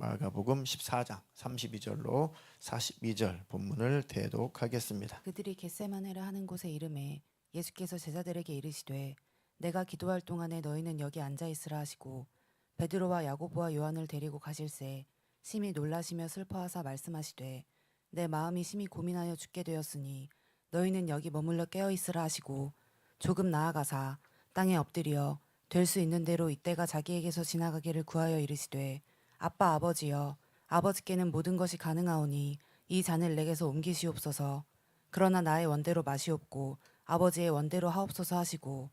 마가복음 14장 32절로 42절 본문을 대독하겠습니다. 그들이 겟세마네라 하는 곳에 이르매 예수께서 제자들에게 이르시되 내가 기도할 동안에 너희는 여기 앉아 있으라 하시고 베드로와 야고보와 요한을 데리고 가실새 심히 놀라시며 슬퍼하사 말씀하시되 내 마음이 심히 고민하여 죽게 되었으니 너희는 여기 머물러 깨어 있으라 하시고 조금 나아가사 땅에 엎드려 될 수 있는 대로 이때가 자기에게서 지나가기를 구하여 이르시되 아빠 아버지여 아버지께는 모든 것이 가능하오니 이 잔을 내게서 옮기시옵소서. 그러나 나의 원대로 마시옵고 아버지의 원대로 하옵소서 하시고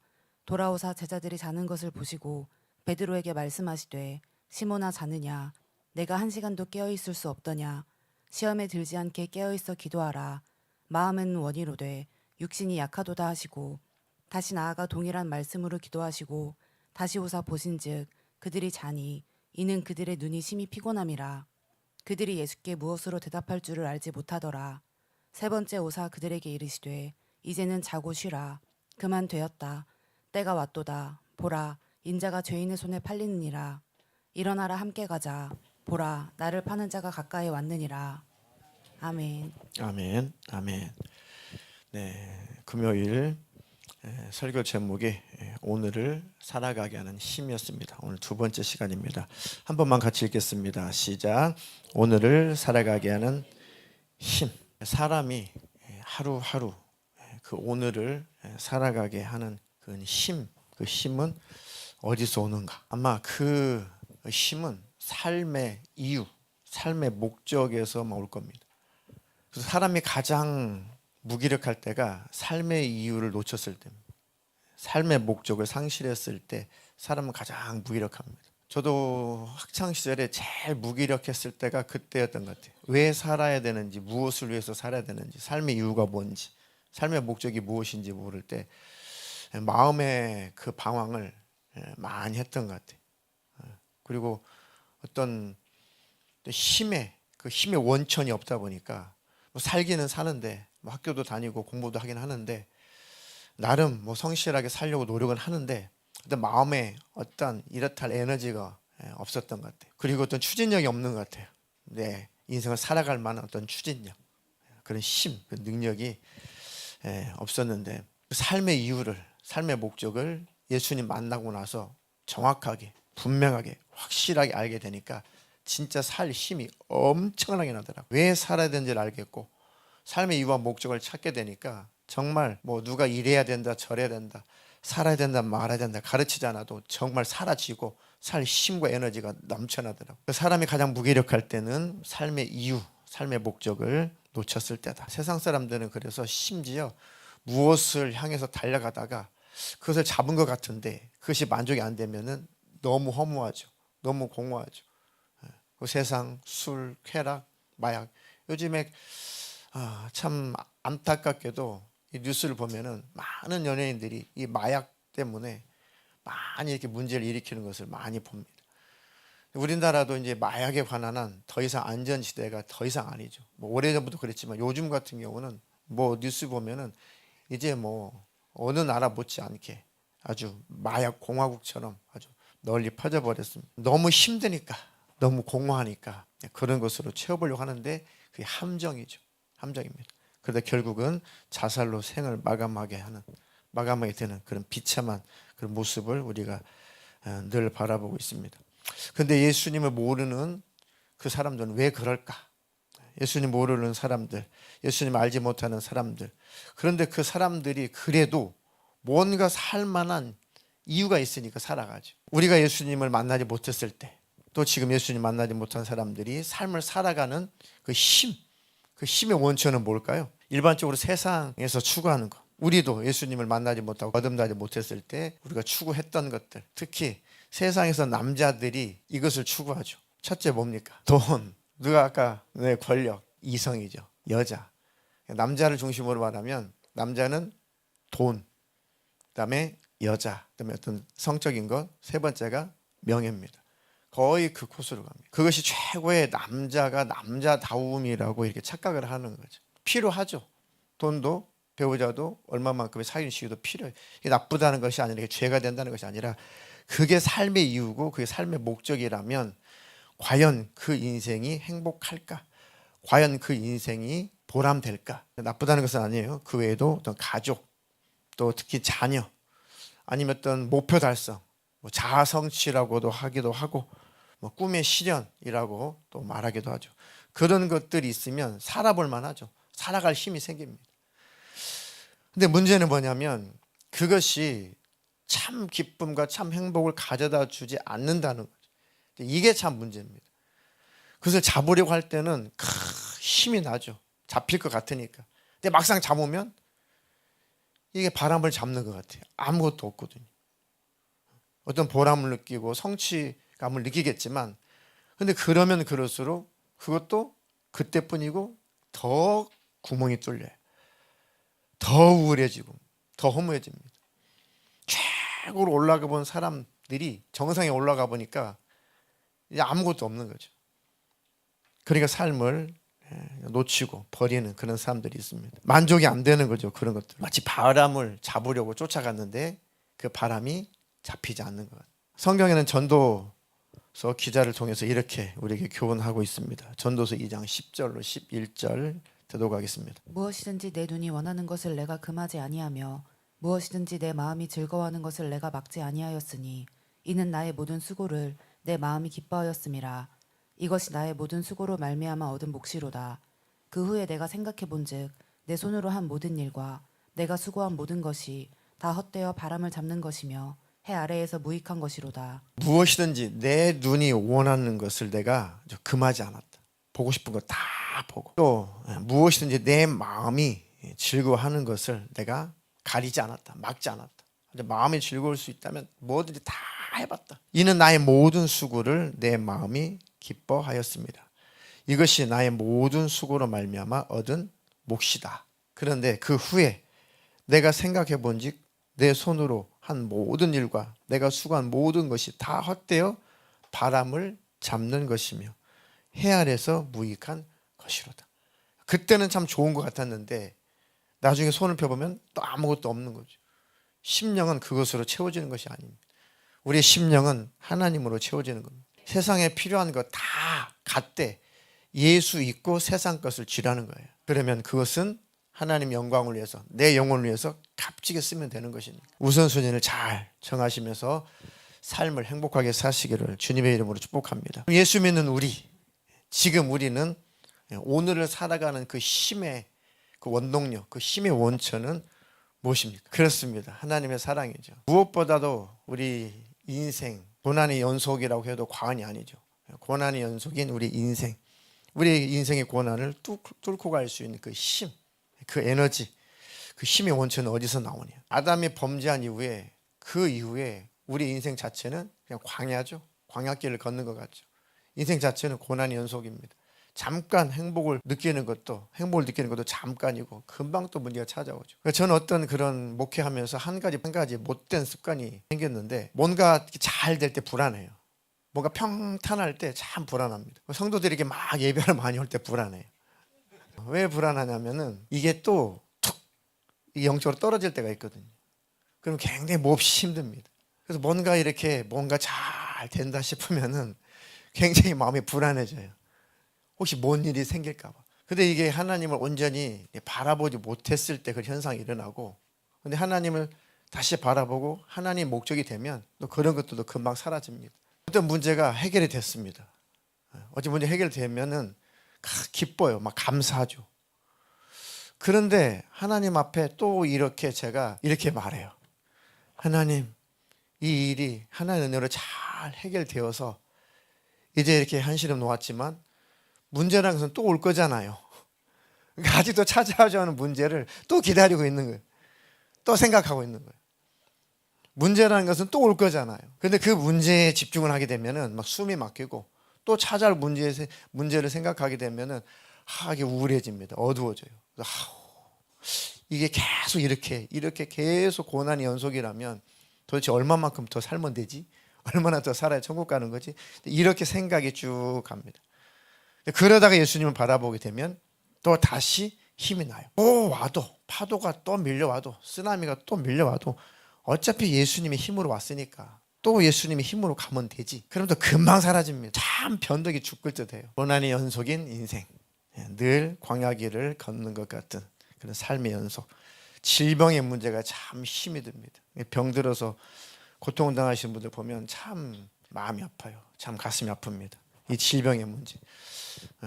돌아오사 제자들이 자는 것을 보시고 베드로에게 말씀하시되 시몬아 자느냐 내가 1시간도 깨어 있을 수 없더냐 시험에 들지 않게 깨어 있어 기도하라. 마음은 원이로되 육신이 약하도다 하시고 다시 나아가 동일한 말씀으로 기도하시고 다시 오사 보신즉 그들이 자니 이는 그들의 눈이 심히 피곤함이라. 그들이 예수께 무엇으로 대답할 줄을 알지 못하더라. 세 번째 오사 그들에게 이르시되 이제는 자고 쉬라. 그만 되었다. 때가 왔도다. 보라 인자가 죄인의 손에 팔리느니라. 일어나라 함께 가자. 보라 나를 파는 자가 가까이 왔느니라. 아멘. 아멘. 아멘. 금요일 설교 제목이 오늘을 살아가게 하는 힘이었습니다. 오늘 두 번째 시간입니다. 한 번만 같이 읽겠습니다. 시작. 오늘을 살아가게 하는 힘. 사람이 하루하루 그 오늘을 살아가게 하는 그 힘은 어디서 오는가? 아마 그 힘은 삶의 이유, 삶의 목적에서 올 겁니다. 그래서 사람이 가장 무기력할 때가 삶의 이유를 놓쳤을 때입니다. 삶의 목적을 상실했을 때 사람은 가장 무기력합니다. 저도 학창시절에 제일 무기력했을 때가 그때였던 것 같아요. 왜 살아야 되는지, 무엇을 위해서 살아야 되는지, 삶의 이유가 뭔지, 삶의 목적이 무엇인지 모를 때 마음의 그 방황을 많이 했던 것 같아요. 그리고 어떤 힘의 원천이 없다 보니까 살기는 사는데 학교도 다니고 공부도 하긴 하는데 나름 성실하게 살려고 노력은 하는데 마음에 어떤 이렇다 할 에너지가 없었던 것 같아요. 그리고 어떤 추진력이 없는 것 같아요. 내 인생을 살아갈 만한 어떤 추진력, 그런 힘, 그 능력이 없었는데 삶의 이유를, 삶의 목적을 예수님 만나고 나서 정확하게, 분명하게, 확실하게 알게 되니까 진짜 살 힘이 엄청나게 나더라고요. 왜 살아야 되는지를 알겠고 삶의 이유와 목적을 찾게 되니까 정말 누가 이래야 된다 저래야 된다 살아야 된다 말아야 된다 가르치지 않아도 정말 사라지고 살 힘과 에너지가 넘쳐나더라고요. 사람이 가장 무기력할 때는 삶의 이유, 삶의 목적을 놓쳤을 때다. 세상 사람들은 그래서 심지어 무엇을 향해서 달려가다가 그것을 잡은 것 같은데 그것이 만족이 안 되면은 너무 허무하죠. 너무 공허하죠. 그 세상, 술, 쾌락, 마약. 요즘에 참 안타깝게도 이 뉴스를 보면은 많은 연예인들이 이 마약 때문에 많이 이렇게 문제를 일으키는 것을 많이 봅니다. 우리나라도 이제 마약에 관한 한 더 이상 안전지대가 더 이상 아니죠. 오래전부터 그랬지만 요즘 같은 경우는 뉴스 보면은 이제 어느 나라 못지않게 아주 마약 공화국처럼 아주 널리 퍼져버렸습니다. 너무 힘드니까, 너무 공허하니까 그런 것으로 채워보려고 하는데 그게 함정이죠. 함정입니다. 그러다 결국은 자살로 생을 마감하게 되는 그런 비참한 그런 모습을 우리가 늘 바라보고 있습니다. 그런데 예수님을 모르는 그 사람들은 왜 그럴까? 예수님 모르는 사람들, 예수님 알지 못하는 사람들. 그런데 그 사람들이 그래도 뭔가 살만한 이유가 있으니까 살아가죠. 우리가 예수님을 만나지 못했을 때, 또 지금 예수님 만나지 못한 사람들이 삶을 살아가는 그 힘의 원천은 뭘까요? 일반적으로 세상에서 추구하는 것. 우리도 예수님을 만나지 못하고 거듭나지 못했을 때 우리가 추구했던 것들, 특히 세상에서 남자들이 이것을 추구하죠. 첫째 뭡니까? 돈. 누가 아까 권력, 이성이죠. 여자. 남자를 중심으로 말하면 남자는 돈, 그다음에 여자, 그다음에 어떤 성적인 것, 세 번째가 명예입니다. 거의 그 코스로 갑니다. 그것이 최고의 남자가 남자다움이라고 이렇게 착각을 하는 거죠. 필요하죠. 돈도 배우자도 얼마만큼의 사귀는 시기도 필요해요. 이게 나쁘다는 것이 아니라, 이게 죄가 된다는 것이 아니라 그게 삶의 이유고 그게 삶의 목적이라면 과연 그 인생이 행복할까? 과연 그 인생이 보람될까? 나쁘다는 것은 아니에요. 그 외에도 어떤 가족, 또 특히 자녀, 아니면 어떤 목표 달성, 뭐 자아 성취라고도 하기도 하고, 뭐 꿈의 실현이라고 또 말하기도 하죠. 그런 것들이 있으면 살아볼 만하죠. 살아갈 힘이 생깁니다. 근데 문제는 뭐냐면 그것이 참 기쁨과 참 행복을 가져다 주지 않는다는 거죠. 이게 참 문제입니다. 그것을 잡으려고 할 때는 힘이 나죠. 잡힐 것 같으니까. 근데 막상 잡으면 이게 바람을 잡는 것 같아요. 아무것도 없거든요. 어떤 보람을 느끼고 성취감을 느끼겠지만, 근데 그러면 그럴수록 그것도 그때뿐이고 더 구멍이 뚫려요. 더 우울해지고 더 허무해집니다. 최고로 올라가 본 사람들이 정상에 올라가 보니까 이제 아무것도 없는 거죠. 그러니까 삶을 놓치고 버리는 그런 사람들이 있습니다. 만족이 안 되는 거죠. 그런 것들. 마치 바람을 잡으려고 쫓아갔는데 그 바람이 잡히지 않는 것. 성경에는 전도서 기자를 통해서 이렇게 우리에게 교훈하고 있습니다. 전도서 2장 10절로 11절 되도록하겠습니다. 무엇이든지 내 눈이 원하는 것을 내가 금하지 아니하며 무엇이든지 내 마음이 즐거워하는 것을 내가 막지 아니하였으니 이는 나의 모든 수고를 내 마음이 기뻐하였음이라. 이것이 나의 모든 수고로 말미암아 얻은 몫이로다. 그 후에 내가 생각해 본즉 내 손으로 한 모든 일과 내가 수고한 모든 것이 다 헛되어 바람을 잡는 것이며 해 아래에서 무익한 것이로다. 무엇이든지 내 눈이 원하는 것을 내가 금하지 않았다. 보고 싶은 거 다 보고, 또 무엇이든지 내 마음이 즐거워하는 것을 내가 가리지 않았다. 막지 않았다. 마음이 즐거울 수 있다면 뭐든지 다 해봤다. 이는 나의 모든 수고를 내 마음이 기뻐하였습니다. 이것이 나의 모든 수고로 말미암아 얻은 몫이다. 그런데 그 후에 내가 생각해 본즉 내 손으로 한 모든 일과 내가 수고한 모든 것이 다 헛되어 바람을 잡는 것이며 해 아래서 무익한 것이로다. 그때는 참 좋은 것 같았는데 나중에 손을 펴보면 또 아무것도 없는 거죠. 심령은 그것으로 채워지는 것이 아닙니다. 우리의 심령은 하나님으로 채워지는 겁니다. 세상에 필요한 거 다 갖되 예수 잊고 세상 것을 쥐라는 거예요. 그러면 그것은 하나님 영광을 위해서, 내 영혼을 위해서 값지게 쓰면 되는 것이니까 우선순위를 잘 정하시면서 삶을 행복하게 사시기를 주님의 이름으로 축복합니다. 예수 믿는 우리, 지금 우리는 오늘을 살아가는 그 힘의 그 원동력, 그 힘의 원천은 무엇입니까? 그렇습니다. 하나님의 사랑이죠. 무엇보다도 우리 인생, 고난의 연속이라고 해도 과언이 아니죠. 고난의 연속인 우리 인생, 우리 인생의 고난을 뚫고 갈 수 있는 그 힘, 그 에너지, 그 힘의 원천은 어디서 나오냐? 아담이 범죄한 이후에, 그 이후에 우리 인생 자체는 그냥 광야죠. 광야길을 걷는 것 같죠. 인생 자체는 고난의 연속입니다. 잠깐 행복을 느끼는 것도 잠깐이고 금방 또 문제가 찾아오죠. 저는 어떤 그런 목회하면서 한 가지 못된 습관이 생겼는데, 뭔가 잘 될 때 불안해요. 뭔가 평탄할 때 참 불안합니다. 성도들에게 막 예배를 많이 올 때 불안해요. 왜 불안하냐면은 이게 또 툭 영적으로 떨어질 때가 있거든요. 그럼 굉장히 몹시 힘듭니다. 그래서 뭔가 잘 된다 싶으면은 굉장히 마음이 불안해져요. 혹시 뭔 일이 생길까 봐. 근데 이게 하나님을 온전히 바라보지 못했을 때 그 현상이 일어나고, 근데 하나님을 다시 바라보고 하나님 목적이 되면 또 그런 것들도 금방 사라집니다. 어떤 문제가 해결이 됐습니다. 어떤 문제 해결되면은 기뻐요. 막 감사하죠. 그런데 하나님 앞에 또 제가 이렇게 말해요. 하나님, 이 일이 하나님의 은혜로 잘 해결되어서 이제 이렇게 한시름 놓았지만 문제라는 것은 또 올 거잖아요. 그러니까 아직도 찾아오지 않은 문제를 또 기다리고 있는 거예요. 또 생각하고 있는 거예요. 문제라는 것은 또 올 거잖아요. 그런데 그 문제에 집중을 하게 되면은 막 숨이 막히고, 또 찾아올 문제를 생각하게 되면은 이게 우울해집니다. 어두워져요. 이게 계속 이렇게 계속 고난의 연속이라면 도대체 얼마만큼 더 살면 되지? 얼마나 더 살아야 천국 가는 거지? 이렇게 생각이 쭉 갑니다. 그러다가 예수님을 바라보게 되면 또 다시 힘이 나요. 또 와도, 파도가 또 밀려와도, 쓰나미가 또 밀려와도 어차피 예수님의 힘으로 왔으니까 또 예수님의 힘으로 가면 되지. 그럼 또 금방 사라집니다. 참 변덕이 죽을 듯해요. 고난의 연속인 인생, 늘 광야길을 걷는 것 같은 그런 삶의 연속. 질병의 문제가 참 힘이 듭니다. 병들어서 고통을 당하시는 분들 보면 참 마음이 아파요. 참 가슴이 아픕니다. 이 질병의 문제,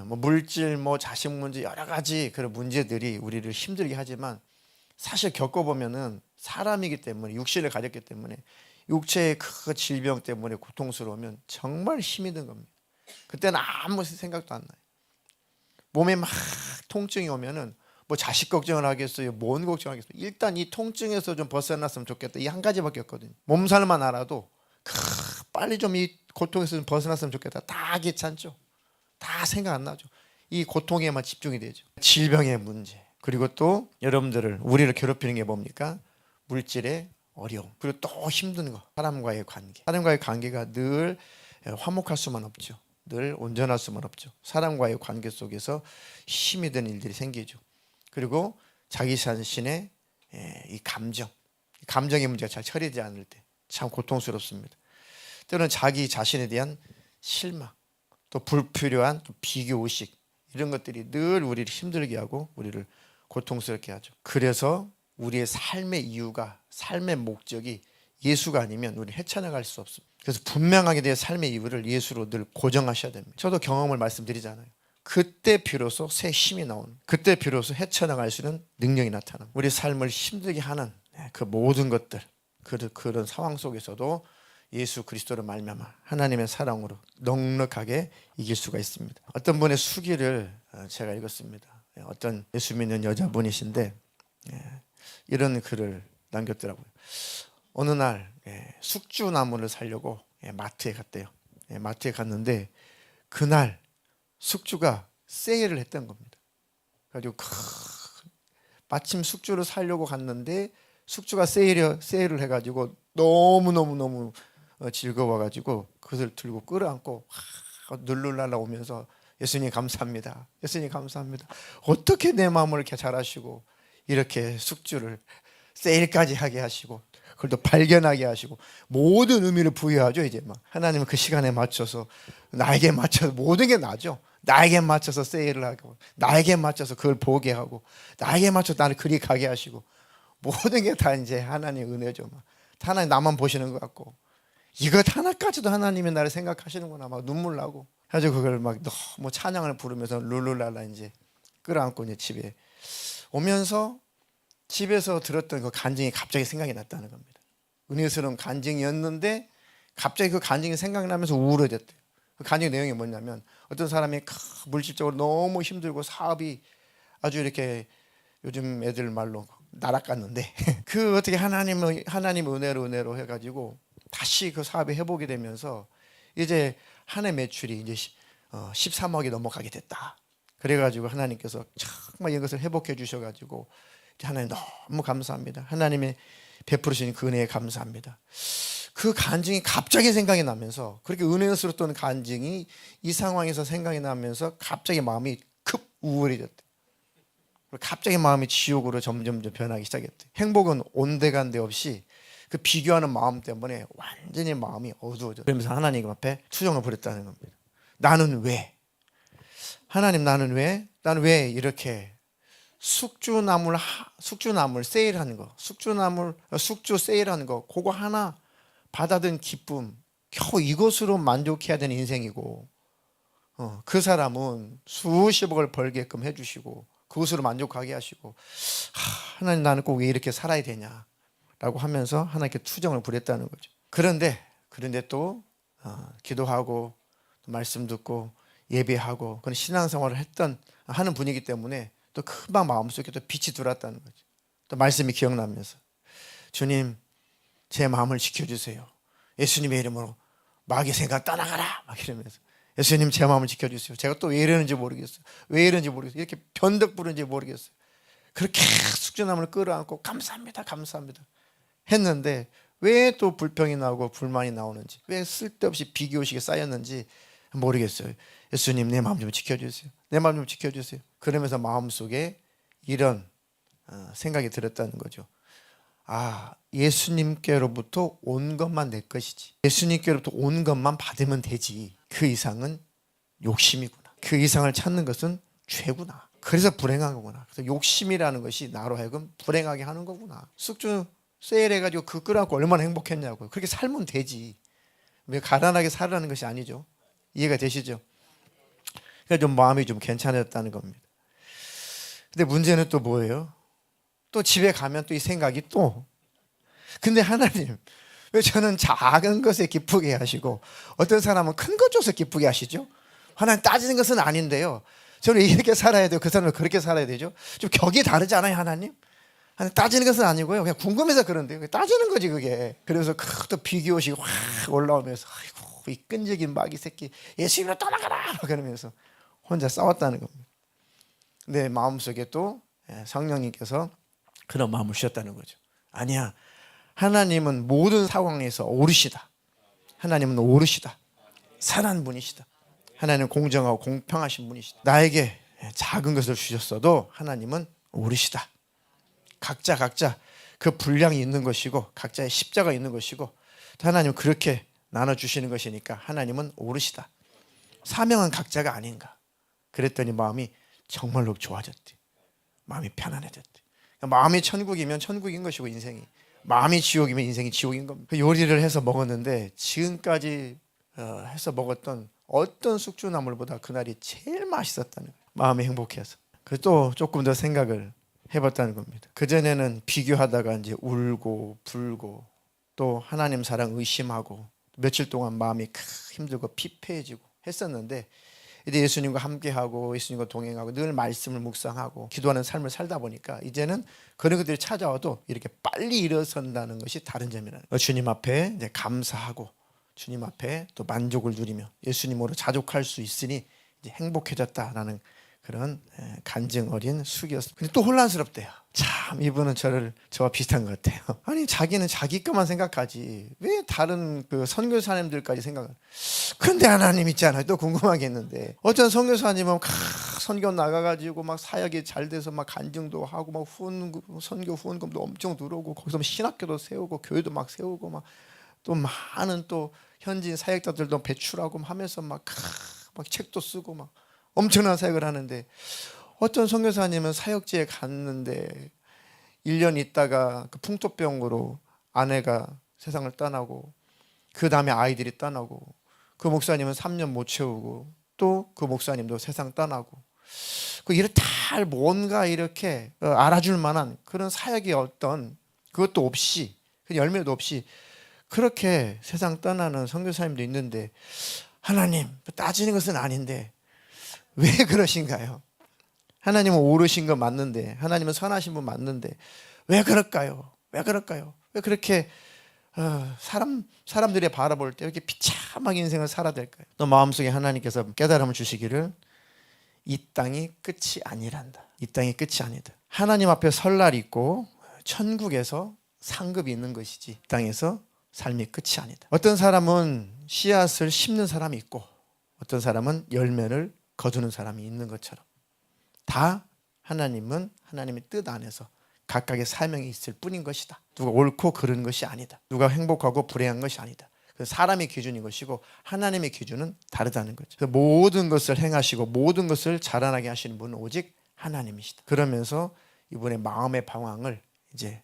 뭐 물질, 뭐 자식 문제, 여러 가지 그런 문제들이 우리를 힘들게 하지만 사실 겪어보면은 사람이기 때문에, 육신을 가졌기 때문에 육체의 그 질병 때문에 고통스러우면 정말 힘이 든 겁니다. 그때는 아무 생각도 안 나요. 몸에 막 통증이 오면은 뭐 자식 걱정을 하겠어요, 뭔 걱정하겠어요. 일단 이 통증에서 좀 벗어났으면 좋겠다, 이 한 가지밖에 없거든요. 몸살만 알아도 빨리 좀 이 고통에서 좀 벗어났으면 좋겠다, 다 귀찮죠. 다 생각 안 나죠. 이 고통에만 집중이 되죠. 질병의 문제, 그리고 또 여러분들을, 우리를 괴롭히는 게 뭡니까? 물질의 어려움, 그리고 또 힘든 거, 사람과의 관계. 사람과의 관계가 늘 화목할 수만 없죠. 늘 온전할 수만 없죠. 사람과의 관계 속에서 힘이 드는 일들이 생기죠. 그리고 자기 자신의 이 감정의 문제가 잘 처리되지 않을 때 참 고통스럽습니다. 때로는 자기 자신에 대한 실망, 또 불필요한 또 비교의식, 이런 것들이 늘 우리를 힘들게 하고 우리를 고통스럽게 하죠. 그래서 우리의 삶의 이유가, 삶의 목적이 예수가 아니면 우리는 헤쳐나갈 수 없습니다. 그래서 분명하게 내 삶의 이유를 예수로 늘 고정하셔야 됩니다. 저도 경험을 말씀드리잖아요. 그때 비로소 새 힘이 나오는, 그때 비로소 헤쳐나갈 수 있는 능력이 나타나는, 우리 삶을 힘들게 하는 그 모든 것들, 그런 상황 속에서도 예수 그리스도로 말미암아 하나님의 사랑으로 넉넉하게 이길 수가 있습니다. 어떤 분의 수기를 제가 읽었습니다. 어떤 예수 믿는 여자분이신데 이런 글을 남겼더라고요. 어느 날 숙주나무를 사려고 마트에 갔대요. 마트에 갔는데 그날 숙주가 세일을 했던 겁니다. 그래가지고 마침 숙주를 사려고 갔는데 숙주가 세일을 해가지고 너무 즐거워가지고 그것을 들고 끌어안고 눌룰랄라 오면서 예수님 감사합니다. 예수님 감사합니다. 어떻게 내 마음을 이렇게 잘 아시고 이렇게 숙주를 세일까지 하게 하시고 그걸 또 발견하게 하시고 모든 의미를 부여하죠. 이제 막 하나님은 그 시간에 맞춰서 나에게 맞춰서 모든 게 나죠. 나에게 맞춰서 세일을 하고 나에게 맞춰서 그걸 보게 하고 나에게 맞춰서 나를 그리 가게 하시고 모든 게 다 이제 하나님의 은혜죠. 막 하나님 나만 보시는 것 같고 이것 하나까지도 하나님이 나를 생각하시는구나 막 눈물 나고 그래서 그걸 막 너무 찬양을 부르면서 룰루랄라 이제 끌어안고 이제 집에 오면서 집에서 들었던 그 간증이 갑자기 생각이 났다는 겁니다. 은혜스러운 간증이었는데 갑자기 그 간증이 생각나면서 우울해졌대요. 그 간증의 내용이 뭐냐면 어떤 사람이 물질적으로 너무 힘들고 사업이 아주 이렇게 요즘 애들 말로 날아갔는데 그 어떻게 하나님의 은혜로 해가지고 다시 그 사업이 회복이 되면서 이제 한 해 매출이 이제 13억이 넘어가게 됐다. 그래가지고 하나님께서 정말 이것을 회복해 주셔가지고 하나님 너무 감사합니다. 하나님의 베풀으신 그 은혜에 감사합니다. 그 간증이 갑자기 생각이 나면서 그렇게 은혜스러웠던 간증이 이 상황에서 생각이 나면서 갑자기 마음이 급 우울해졌대. 갑자기 마음이 지옥으로 점점 변하기 시작했대. 행복은 온데간데 없이 그 비교하는 마음 때문에 완전히 마음이 어두워져. 그러면서 하나님 앞에 투정을 부렸다는 겁니다. 나는 왜? 하나님 나는 왜 이렇게 숙주나물 세일하는 거, 숙주 세일하는 거, 그거 하나 받아든 기쁨, 겨우 이것으로 만족해야 되는 인생이고, 그 사람은 수십억을 벌게끔 해주시고, 그것으로 만족하게 하시고, 하나님 나는 꼭 왜 이렇게 살아야 되냐라고 하면서 하나님께 투정을 부렸다는 거죠. 그런데 또 기도하고 말씀 듣고 예배하고 그런 신앙생활을 하는 분이기 때문에 또 금방 마음속에 또 빛이 들어왔다는 거죠. 또 말씀이 기억나면서 주님 제 마음을 지켜주세요. 예수님의 이름으로 마귀의 생각 떠나가라 막 이러면서 예수님 제 마음을 지켜주세요. 제가 또 왜 이러는지 모르겠어요. 이렇게 변덕 부르는지 모르겠어요. 그렇게 숙주나무를 끌어안고 감사합니다 했는데 왜 또 불평이 나오고 불만이 나오는지, 왜 쓸데없이 비교의식이 쌓였는지 모르겠어요. 예수님 내 마음 좀 지켜주세요. 내 마음 좀 지켜주세요. 그러면서 마음속에 이런 생각이 들었다는 거죠. 예수님께로부터 온 것만 내 것이지, 예수님께로부터 온 것만 받으면 되지, 그 이상은 욕심이구나, 그 이상을 찾는 것은 죄구나, 그래서 불행한 거구나. 그래서 욕심이라는 것이 나로 하여금 불행하게 하는 거구나. 숙주 세일해가지고 그 끌어안고 얼마나 행복했냐고요. 그렇게 살면 되지, 왜 가난하게 살라는 것이 아니죠. 이해가 되시죠? 그러니까 좀 마음이 좀 괜찮았다는 겁니다. 근데 문제는 또 뭐예요? 또 집에 가면 또 이 생각이 또, 근데 하나님 왜 저는 작은 것에 기쁘게 하시고 어떤 사람은 큰 것 줘서 기쁘게 하시죠? 하나님 따지는 것은 아닌데요, 저는 이렇게 살아야 돼요, 그 사람은 그렇게 살아야 되죠? 좀 격이 다르지 않아요 하나님? 하나님 따지는 것은 아니고요, 그냥 궁금해서 그런데요. 따지는 거지 그게. 그래서 또 비교식이 확 올라오면서 아이고 이 끈질긴 마귀 새끼, 예수님으로 떠나가라 그러면서 혼자 싸웠다는 겁니다. 내 마음속에 또 성령님께서 그런 마음을 주셨다는 거죠. 아니야, 하나님은 모든 상황에서 오르시다. 하나님은 오르시다. 선한 분이시다. 하나님은 공정하고 공평하신 분이시다. 나에게 작은 것을 주셨어도 하나님은 오르시다. 각자 그 분량이 있는 것이고 각자의 십자가 있는 것이고 하나님은 그렇게 나눠주시는 것이니까 하나님은 오르시다. 사명은 각자가 아닌가. 그랬더니 마음이 정말로 좋아졌대. 마음이 편안해졌대. 마음이 천국이면 천국인 것이고 인생이, 마음이 지옥이면 인생이 지옥인 겁니다. 그 요리를 해서 먹었는데 지금까지 해서 먹었던 어떤 숙주나물보다 그날이 제일 맛있었다는 거예요. 마음이 행복해서. 그래서 또 조금 더 생각을 해봤다는 겁니다. 그전에는 비교하다가 이제 울고 불고 또 하나님 사랑 의심하고 며칠 동안 마음이 힘들고 피폐해지고 했었는데, 이제 예수님과 함께하고 예수님과 동행하고 늘 말씀을 묵상하고 기도하는 삶을 살다 보니까 이제는 그런 것들이 찾아와도 이렇게 빨리 일어선다는 것이 다른 점이라는 거예요. 주님 앞에 이제 감사하고 주님 앞에 또 만족을 누리며 예수님으로 자족할 수 있으니 이제 행복해졌다라는 그런 간증 어린 숙이었습니다. 근데 또 혼란스럽대요. 참 이분은 저와 비슷한 것 같아요. 아니 자기는 자기 것만 생각하지 왜 다른 그 선교사님들까지 생각을. 근데 하나님 있잖아요. 또 궁금하겠는데 어떤 선교사님은 선교 나가가지고 막 사역이 잘 돼서 막 간증도 하고 막 선교 후원금도 엄청 들어오고 거기서 신학교도 세우고 교회도 막 세우고 막 또 많은 또 현지인 사역자들도 배출하고 하면서 막 책도 쓰고 막 엄청난 사역을 하는데, 어떤 선교사님은 사역지에 갔는데 1년 있다가 그 풍토병으로 아내가 세상을 떠나고 그 다음에 아이들이 떠나고 그 목사님은 3년 못 채우고 또 그 목사님도 세상 떠나고 이렇게 다 뭔가 이렇게 알아줄 만한 그런 사역이 어떤 그것도 없이 그 열매도 없이 그렇게 세상 떠나는 선교사님도 있는데, 하나님 따지는 것은 아닌데 왜 그러신가요? 하나님은 오르신 거 맞는데, 하나님은 선하신 분 맞는데 왜 그럴까요? 왜 그럴까요? 왜 그렇게 사람들이 바라볼 때 이렇게 비참하게 인생을 살아야 될까요? 너 마음속에 하나님께서 깨달음을 주시기를 이 땅이 끝이 아니란다. 이 땅이 끝이 아니다. 하나님 앞에 설날이 있고 천국에서 상급이 있는 것이지 이 땅에서 삶이 끝이 아니다. 어떤 사람은 씨앗을 심는 사람이 있고 어떤 사람은 열매를 거두는 사람이 있는 것처럼 다 하나님은 하나님의 뜻 안에서 각각의 사명이 있을 뿐인 것이다. 누가 옳고 그른 것이 아니다. 누가 행복하고 불행한 것이 아니다. 사람의 기준인 것이고 하나님의 기준은 다르다는 거죠. 모든 것을 행하시고 모든 것을 자라나게 하시는 분은 오직 하나님이시다. 그러면서 이분의 마음의 방황을 이제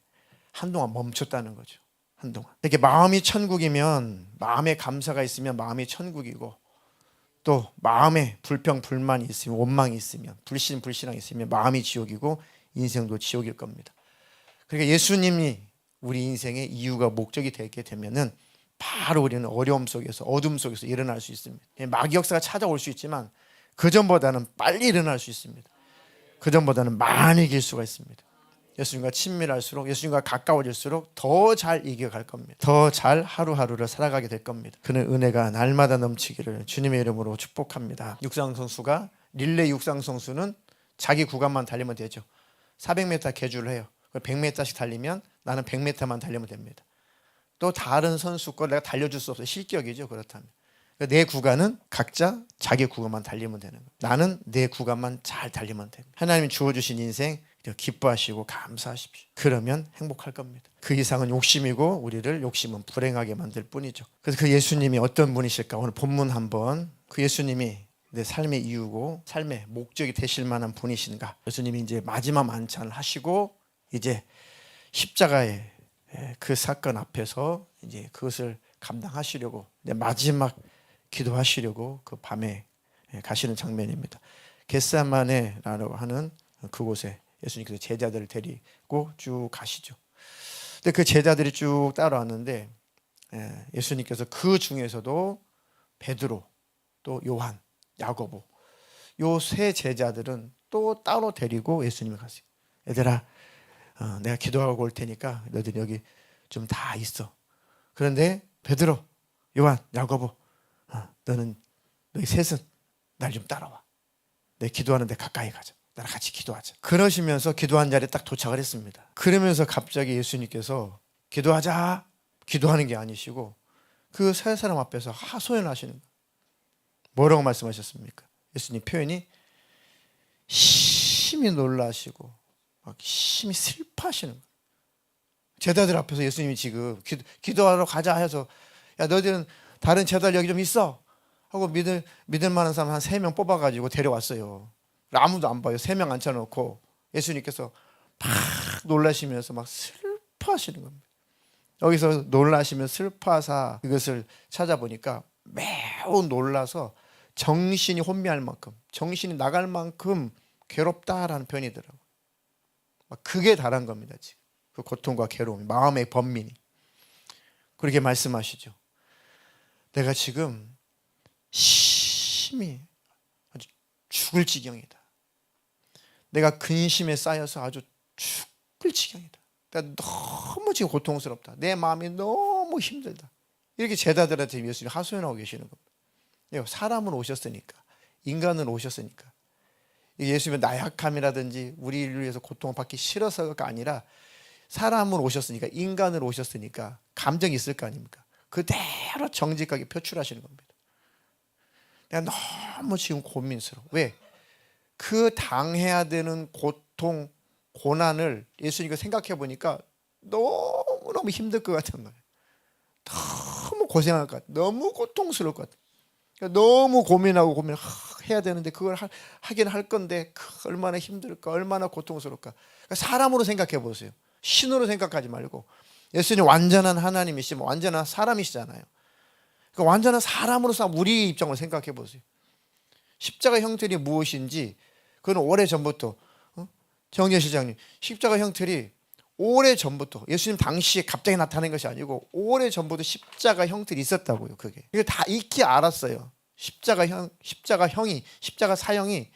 한동안 멈췄다는 거죠. 한동안 이렇게 마음이 천국이면 마음에 감사가 있으면 마음이 천국이고, 또 마음에 불평 불만이 있으면 원망이 있으면 불신앙이 있으면 마음이 지옥이고 인생도 지옥일 겁니다. 그러니까 예수님이 우리 인생의 이유가 목적이 되게 되면은 바로 우리는 어려움 속에서 어둠 속에서 일어날 수 있습니다. 마귀 역사가 찾아올 수 있지만 그 전보다는 빨리 일어날 수 있습니다. 그 전보다는 많이 이길 수가 있습니다. 예수님과 친밀할수록 예수님과 가까워질수록 더 잘 이겨갈 겁니다. 더 잘 하루하루를 살아가게 될 겁니다. 그는 은혜가 날마다 넘치기를 주님의 이름으로 축복합니다. 육상선수가 릴레이 육상선수는 자기 구간만 달리면 되죠. 400m 계주를 해요. 100m씩 달리면 나는 100m만 달리면 됩니다. 또 다른 선수 거 내가 달려줄 수 없어요. 실격이죠. 그렇다면 내 구간은 각자 자기 구간만 달리면 되는 거예요. 나는 내 구간만 잘 달리면 됩니다. 하나님이 주어주신 인생 기뻐하시고 감사하십시오. 그러면 행복할 겁니다. 그 이상은 욕심이고 우리를 욕심은 불행하게 만들 뿐이죠. 그래서 그 예수님이 어떤 분이실까? 오늘 본문 한번 그 예수님이 내 삶의 이유고 삶의 목적이 되실 만한 분이신가? 예수님이 이제 마지막 만찬을 하시고 이제 십자가의 그 사건 앞에서 이제 그것을 감당하시려고 마지막 기도하시려고 그 밤에 가시는 장면입니다. 겟세마네라고 하는 그곳에 예수님께서 제자들을 데리고 쭉 가시죠. 근데 그 제자들이 쭉 따라왔는데 예수님께서 그 중에서도 베드로, 또 요한, 야고보 요 세 제자들은 또 따로 데리고 예수님을 가세요. 얘들아, 내가 기도하고 올 테니까 너희들 여기 좀 다 있어. 그런데 베드로, 요한, 야고보, 너희 셋은 날 좀 따라와. 내 기도하는데 가까이 가자. 나랑 같이 기도하자. 그러시면서 기도한 자리에 딱 도착을 했습니다. 그러면서 갑자기 예수님께서 기도하자, 기도하는 게 아니시고 그 세 사람 앞에서 하소연하시는 거예요. 뭐라고 말씀하셨습니까? 예수님 표현이 심히 놀라시고 막 심히 슬퍼하시는 거예요. 제자들 앞에서 예수님이 지금 기도하러 가자 해서 야 너희들은 다른 제자들 여기 좀 있어 하고 믿을 만한 사람 한 3명 뽑아가지고 데려왔어요. 아무도 안 봐요. 3명 앉혀놓고 예수님께서 막 놀라시면서 막 슬퍼하시는 겁니다. 여기서 놀라시면 슬퍼하사 이것을 찾아보니까 매우 놀라서 정신이 혼미할 만큼, 정신이 나갈 만큼 괴롭다라는 표현이더라고요. 막 극에 달한 겁니다. 지금 그 고통과 괴로움, 마음의 번민이 그렇게 말씀하시죠. 내가 지금 심히 아주 죽을 지경이다. 내가 근심에 쌓여서 아주 죽을 지경이다. 내가 너무 지금 고통스럽다. 내 마음이 너무 힘들다. 이렇게 제자들한테 예수님이 하소연하고 계시는 겁니다. 사람으로 오셨으니까, 인간으로 오셨으니까. 예수님의 나약함이라든지 우리를 위해서 고통을 받기 싫어서가 아니라 사람으로 오셨으니까, 인간으로 오셨으니까 감정이 있을 거 아닙니까? 그대로 정직하게 표출하시는 겁니다. 내가 너무 지금 고민스러워. 왜? 그 당해야 되는 고통, 고난을 예수님과 생각해 보니까 너무너무 힘들 것 같은 거예요. 너무 고생할 것 같아. 너무 고통스러울 것 같아. 너무 고민하고 해야 되는데 그걸 하긴 할 건데 얼마나 힘들까, 얼마나 고통스러울까. 사람으로 생각해 보세요. 신으로 생각하지 말고 예수님 완전한 하나님이시면 완전한 사람이시잖아요. 그러니까 완전한 사람으로서 우리 입장으로 생각해 보세요. 십자가 형틀이 무엇인지 그건 오래전부터 정재 실장님 십자가 형틀이 오래전부터 예수님 당시에 갑자기 나타난 것이 아니고 오래전부터 십자가 형틀이 있었다고요. 그게 이거 다 익히 알았어요. 십자가 사형이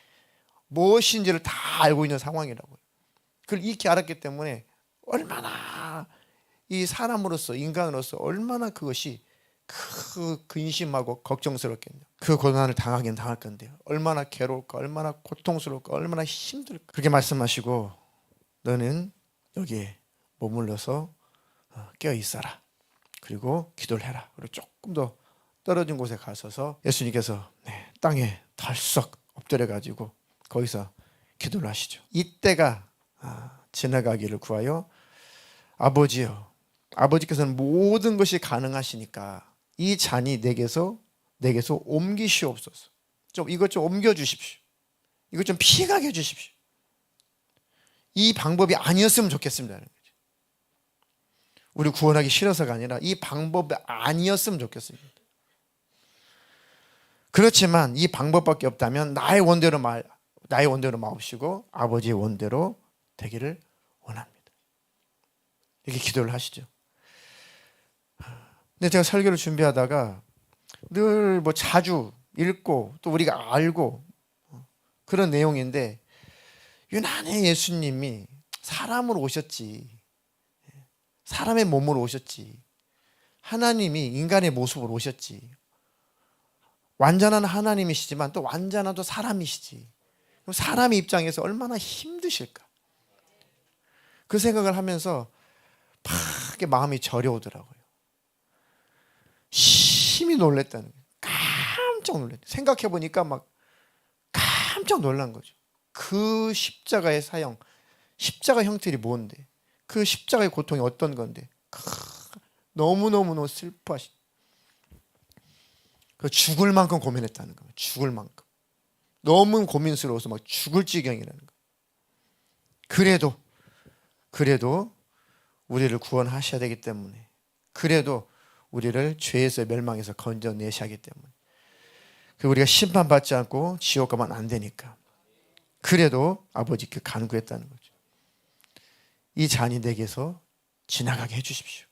무엇인지를 다 알고 있는 상황이라고요. 그걸 익히 알았기 때문에 얼마나 이 사람으로서 인간으로서 얼마나 그것이 그 근심하고 걱정스럽겠냐. 그 고난을 당하긴 당할 건데요. 얼마나 괴로울까, 얼마나 고통스러울까, 얼마나 힘들까. 그렇게 말씀하시고 너는 여기에 머물러서 깨어 있어라. 그리고 기도를 해라. 그리고 조금 더 떨어진 곳에 가셔서 예수님께서 땅에 덜썩 엎드려 가지고 거기서 기도를 하시죠. 이때가 지나가기를 구하여 아버지여, 아버지께서는 모든 것이 가능하시니까 이 잔이 내게서 옮기시옵소서. 이것 좀 옮겨 주십시오. 이것 좀 피하게 해 주십시오. 이 방법이 아니었으면 좋겠습니다. 우리 구원하기 싫어서가 아니라 이 방법이 아니었으면 좋겠습니다. 그렇지만 이 방법밖에 없다면 나의 원대로 마옵시고 아버지의 원대로 되기를 원합니다. 이렇게 기도를 하시죠. 근데 제가 설교를 준비하다가 늘 자주 읽고 또 우리가 알고 그런 내용인데 유난히 예수님이 사람으로 오셨지, 사람의 몸으로 오셨지, 하나님이 인간의 모습으로 오셨지, 완전한 하나님이시지만 또 완전한 또 사람이시지. 그럼 사람의 입장에서 얼마나 힘드실까? 그 생각을 하면서 막 마음이 저려오더라고요. 심히 놀랬다는 거예요. 깜짝 놀랐어요. 생각해 보니까 막 깜짝 놀란 거죠. 그 십자가의 사형, 십자가 형태이 뭔데? 그 십자가의 고통이 어떤 건데? 너무너무 슬퍼하시. 그 죽을 만큼 고민했다는 거예요. 죽을 만큼. 너무 고민스러워서 막 죽을 지경이라는 거예요. 그래도 우리를 구원하셔야 되기 때문에, 그래도 우리를 죄에서 멸망해서 건져내셔야 하기 때문에, 우리가 심판받지 않고 지옥 가면 안 되니까, 그래도 아버지께 간구했다는 거죠. 이 잔이 내게서 지나가게 해주십시오.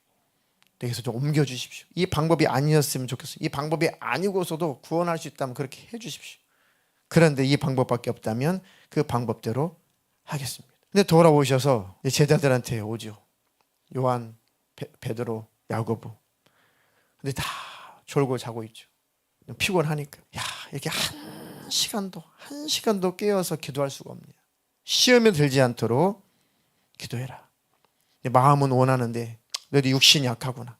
내게서 좀 옮겨주십시오. 이 방법이 아니었으면 좋겠어요. 이 방법이 아니고서도 구원할 수 있다면 그렇게 해주십시오. 그런데 이 방법밖에 없다면 그 방법대로 하겠습니다. 근데 돌아오셔서 제자들한테 오죠. 요한, 베드로, 야고보. 근데 다 졸고 자고 있죠. 피곤하니까. 야, 이렇게 한 시간도 깨어서 기도할 수가 없네요. 시험에 들지 않도록 기도해라. 마음은 원하는데 너도 육신이 약하구나.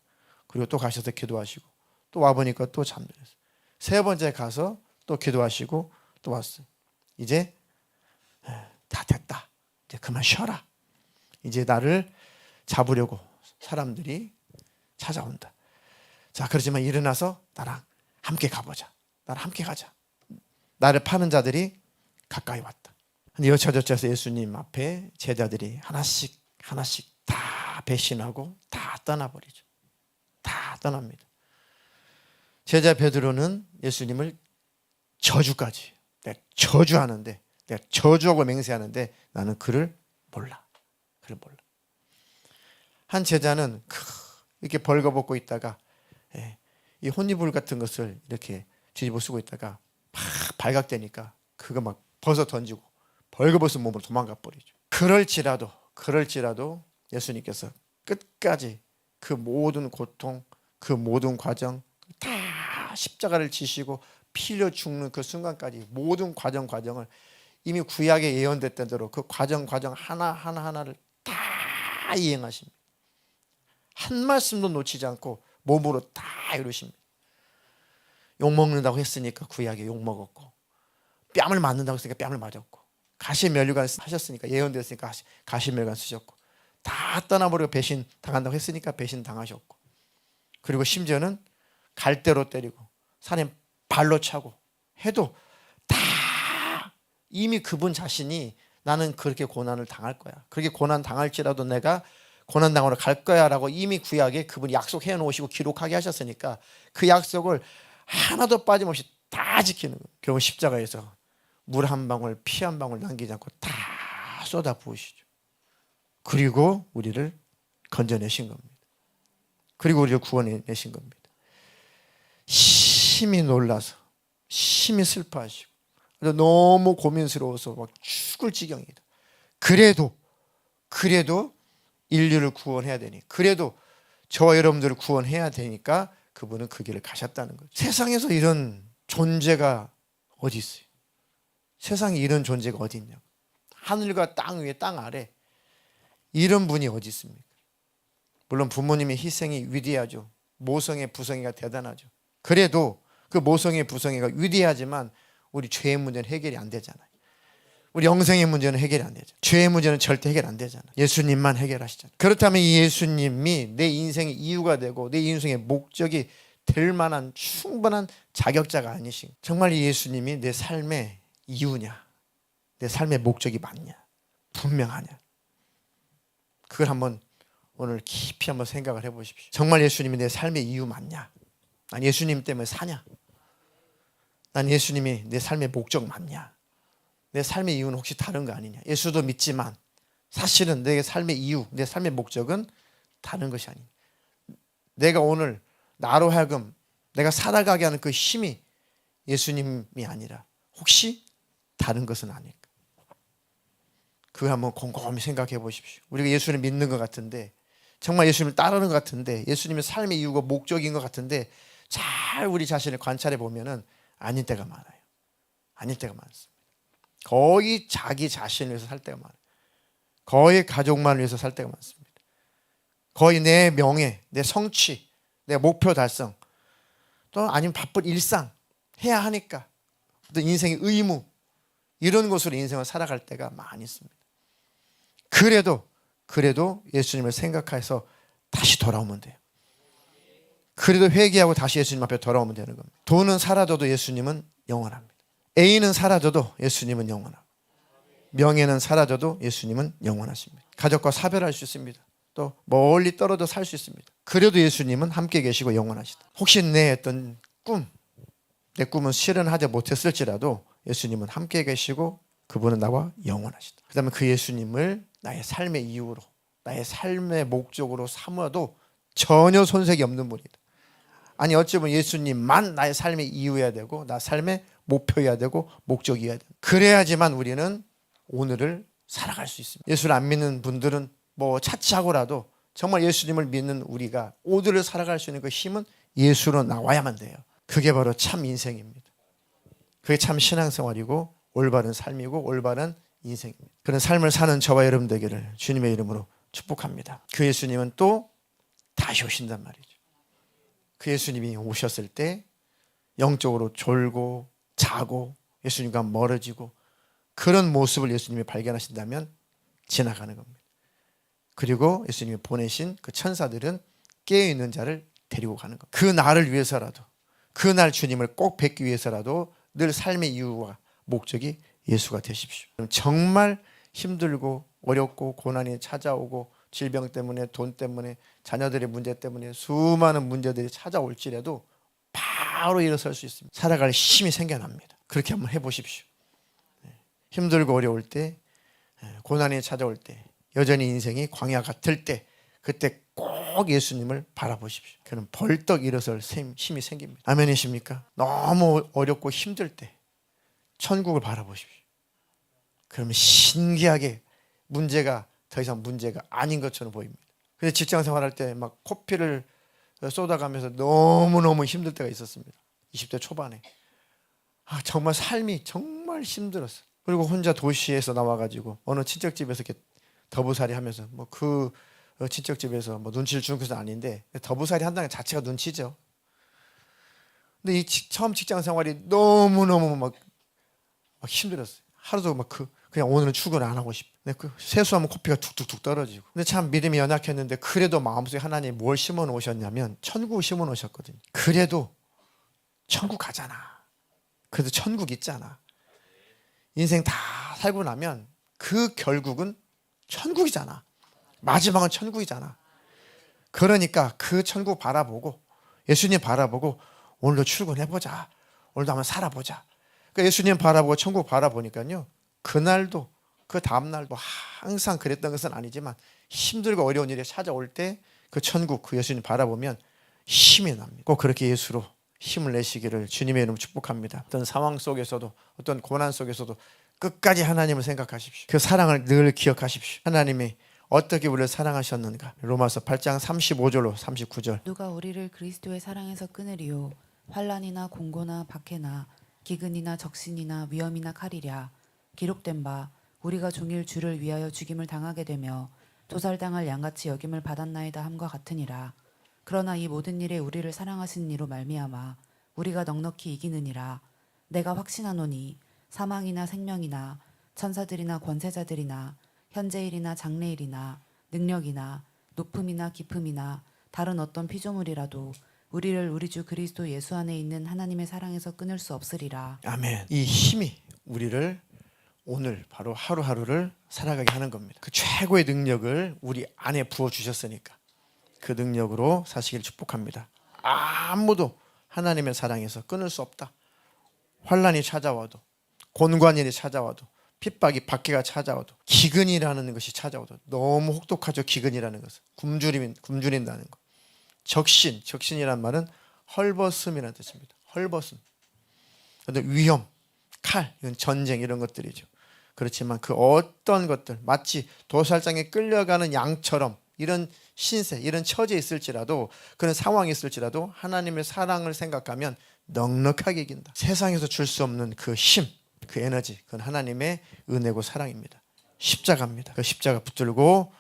그리고 또 가셔서 기도하시고, 또 와보니까 또 잠들었어요. 세 번째 가서 또 기도하시고 또 왔어요. 이제 다 됐다. 이제 그만 쉬어라. 이제 나를 잡으려고 사람들이 찾아온다. 자, 그렇지만 일어나서 나랑 함께 가보자. 나랑 함께 가자. 나를 파는 자들이 가까이 왔다. 근데 여차저차해서 예수님 앞에 제자들이 하나씩 다 배신하고 다 떠나버리죠. 다 떠납니다. 제자 베드로는 예수님을 저주까지, 내가 저주하는데, 내가 저주하고 맹세하는데 나는 그를 몰라. 한 제자는 이렇게 벌거벗고 있다가 이 혼이불 같은 것을 이렇게 뒤집어 쓰고 있다가 막 발각되니까 그거 막 벗어 던지고 벌거벗은 몸으로 도망가 버리죠. 그럴지라도 예수님께서 끝까지 그 모든 고통, 그 모든 과정 다 십자가를 지시고 피 흘려 죽는 그 순간까지 모든 과정을 이미 구약에 예언됐던 대로 그 과정 하나하나를 다 이행하십니다. 한 말씀도 놓치지 않고 몸으로 다 이루십니다. 욕먹는다고 했으니까 구약에 욕먹었고, 뺨을 맞는다고 했으니까 뺨을 맞았고, 가시면류관 하셨으니까 예언됐으니까 가시면류관 쓰셨고, 다 떠나버리고 배신 당한다고 했으니까 배신 당하셨고, 그리고 심지어는 갈대로 때리고 산에 발로 차고 해도 다 이미 그분 자신이 나는 그렇게 고난을 당할 거야, 그렇게 고난 당할지라도 내가 고난 당하러 갈 거야 라고 이미 구약에 그분이 약속해 놓으시고 기록하게 하셨으니까 그 약속을 하나도 빠짐없이 다 지키는 거예요. 결국 십자가에서 물 한 방울 피 한 방울 남기지 않고 다 쏟아 부으시죠. 그리고 우리를 건져내신 겁니다. 그리고 우리를 구원해내신 겁니다. 심히 놀라서 심히 슬퍼하시고 너무 고민스러워서 막 죽을 지경이다. 그래도 인류를 구원해야 되니, 그래도 저와 여러분들을 구원해야 되니까 그분은 그 길을 가셨다는 거죠. 세상에서 이런 존재가 어디 있어요? 세상에 이런 존재가 어디 있냐고. 하늘과 땅 위에 땅 아래 이런 분이 어디 있습니까? 물론 부모님의 희생이 위대하죠. 모성의 부성애가 대단하죠. 그래도 그 모성의 부성애가 위대하지만 우리 죄의 문제는 해결이 안 되잖아요. 우리 영생의 문제는 해결이 안 되죠. 죄의 문제는 절대 해결 안 되잖아요. 예수님만 해결하시잖아요. 그렇다면 이 예수님이 내 인생의 이유가 되고 내 인생의 목적이 될 만한 충분한 자격자가 아니신, 정말 이 예수님이 내 삶의 이유냐, 내 삶의 목적이 맞냐, 분명하냐, 그걸 한번 오늘 깊이 한번 생각을 해보십시오. 정말 예수님이 내 삶의 이유 맞냐? 난 예수님 때문에 사냐? 난 예수님이 내 삶의 목적 맞냐? 내 삶의 이유는 혹시 다른 거 아니냐? 예수도 믿지만 사실은 내 삶의 이유, 내 삶의 목적은 다른 것이 아니냐? 내가 오늘 나로 하여금 내가 살아가게 하는 그 힘이 예수님이 아니라 혹시 다른 것은 아닐까? 그걸 한번 곰곰이 생각해 보십시오. 우리가 예수를 믿는 것 같은데, 정말 예수님을 따르는 것 같은데, 예수님의 삶의 이유가 목적인 것 같은데 잘 우리 자신을 관찰해 보면은 아닐 때가 많아요. 아닐 때가 많습니다. 거의 자기 자신을 위해서 살 때가 많아요. 거의 가족만을 위해서 살 때가 많습니다. 거의 내 명예, 내 성취, 내 목표 달성, 또 아니면 바쁜 일상, 해야 하니까 어떤 인생의 의무 이런 것으로 인생을 살아갈 때가 많이 있습니다. 그래도 예수님을 생각해서 다시 돌아오면 돼요. 그래도 회개하고 다시 예수님 앞에 돌아오면 되는 겁니다. 돈은 사라져도 예수님은 영원합니다. 애인은 사라져도 예수님은 영원하고, 명예는 사라져도 예수님은 영원하십니다. 가족과 사별할 수 있습니다. 또 멀리 떨어져 살 수 있습니다. 그래도 예수님은 함께 계시고 영원하시다. 혹시 내 어떤 내 꿈은 실현하지 못했을지라도 예수님은 함께 계시고 그분은 나와 영원하시다. 그 다음에 그 예수님을 나의 삶의 이유로, 나의 삶의 목적으로 삼아도 전혀 손색이 없는 분이다. 아니 어찌 보면 예수님만 나의 삶의 이유여야 되고 나 삶의 목표여야 되고 목적이어야 된다. 그래야지만 우리는 오늘을 살아갈 수 있습니다. 예수를 안 믿는 분들은 뭐 차치하고라도 정말 예수님을 믿는 우리가 오늘을 살아갈 수 있는 그 힘은 예수로 나와야만 돼요. 그게 바로 참 인생입니다. 그게 참 신앙생활이고 올바른 삶이고 올바른 인생입니다. 그런 삶을 사는 저와 여러분 되기를 주님의 이름으로 축복합니다. 그 예수님은 또 다시 오신단 말이죠. 그 예수님이 오셨을 때 영적으로 졸고 자고 예수님과 멀어지고 그런 모습을 예수님이 발견하신다면 지나가는 겁니다. 그리고 예수님이 보내신 그 천사들은 깨어있는 자를 데리고 가는 겁니다. 그 날을 위해서라도, 그 날 주님을 꼭 뵙기 위해서라도 늘 삶의 이유와 목적이 예수가 되십시오. 정말 힘들고 어렵고 고난이 찾아오고 질병 때문에 돈 때문에 자녀들의 문제 때문에 수많은 문제들이 찾아올지라도 바로 일어설 수 있습니다. 살아갈 힘이 생겨납니다. 그렇게 한번 해보십시오. 힘들고 어려울 때, 고난이 찾아올 때, 여전히 인생이 광야 같을 때 그때 꼭 예수님을 바라보십시오. 그는 벌떡 일어설 힘이 생깁니다. 아멘이십니까? 너무 어렵고 힘들 때 천국을 바라보십시오. 그러면 신기하게 문제가 더 이상 문제가 아닌 것처럼 보입니다. 근데 직장 생활할 때 막 코피를 쏟아가면서 너무너무 힘들 때가 있었습니다. 20대 초반에. 정말 삶이 정말 힘들었어요. 그리고 혼자 도시에서 나와가지고 어느 친척집에서 이렇게 더부살이 하면서 뭐 그 친척집에서 뭐 눈치를 주는 것은 아닌데 더부살이 한다는 것 자체가 눈치죠. 근데 이 처음 직장 생활이 너무너무 막 힘들었어요. 하루도 막 그냥 오늘은 출근 안 하고 싶어. 그 세수하면 코피가 툭툭툭 떨어지고. 근데 참 믿음이 연약했는데 그래도 마음속에 하나님 뭘 심어 놓으셨냐면 천국을 심어 놓으셨거든요. 그래도 천국 가잖아. 그래도 천국 있잖아. 인생 다 살고 나면 그 결국은 천국이잖아. 마지막은 천국이잖아. 그러니까 그 천국 바라보고 예수님 바라보고 오늘도 출근해보자. 오늘도 한번 살아보자. 그러니까 예수님 바라보고 천국 바라보니까요. 그날도 그 다음날도 항상 그랬던 것은 아니지만 힘들고 어려운 일이 찾아올 때 그 천국 그 예수님 바라보면 힘이 납니다. 꼭 그렇게 예수로 힘을 내시기를 주님의 이름으로 축복합니다. 어떤 상황 속에서도 어떤 고난 속에서도 끝까지 하나님을 생각하십시오. 그 사랑을 늘 기억하십시오. 하나님이 어떻게 우리를 사랑하셨는가. 로마서 8장 35절로 39절. 누가 우리를 그리스도의 사랑에서 끊으리요. 환난이나 공고나 박해나 기근이나 적신이나 위험이나 칼이랴. 기록된 바 우리가 종일 주를 위하여 죽임을 당하게 되며 도살당할 양같이 여김을 받았나이다 함과 같으니라. 그러나 이 모든 일에 우리를 사랑하신 이로 말미암아 우리가 넉넉히 이기느니라. 내가 확신하노니 사망이나 생명이나 천사들이나 권세자들이나 현재일이나 장래일이나 능력이나 높음이나 깊음이나 다른 어떤 피조물이라도 우리를 우리 주 그리스도 예수 안에 있는 하나님의 사랑에서 끊을 수 없으리라. 아멘. 이 힘이 우리를 오늘 바로 하루하루를 살아가게 하는 겁니다. 그 최고의 능력을 우리 안에 부어주셨으니까 그 능력으로 사시기를 축복합니다. 아무도 하나님의 사랑에서 끊을 수 없다. 환난이 찾아와도 곤관일이 찾아와도 핍박이 박해가 찾아와도 기근이라는 것이 찾아와도 너무 혹독하죠. 기근이라는 것은 굶주린다는 것. 적신이란 말은 헐벗음이라는 뜻입니다. 헐벗음. 위험, 칼, 이건 전쟁 이런 것들이죠. 그렇지만 그 어떤 것들 마치 도살장에 끌려가는 양처럼 이런 신세, 이런 처지에 있을지라도 그런 상황이 있을지라도 하나님의 사랑을 생각하면 넉넉하게 이긴다. 세상에서 줄 수 없는 그 힘, 그 에너지, 그건 하나님의 은혜고 사랑입니다. 십자가입니다. 그 십자가 붙들고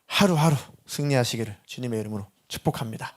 하루하루 승리하시기를 주님의 이름으로 축복합니다.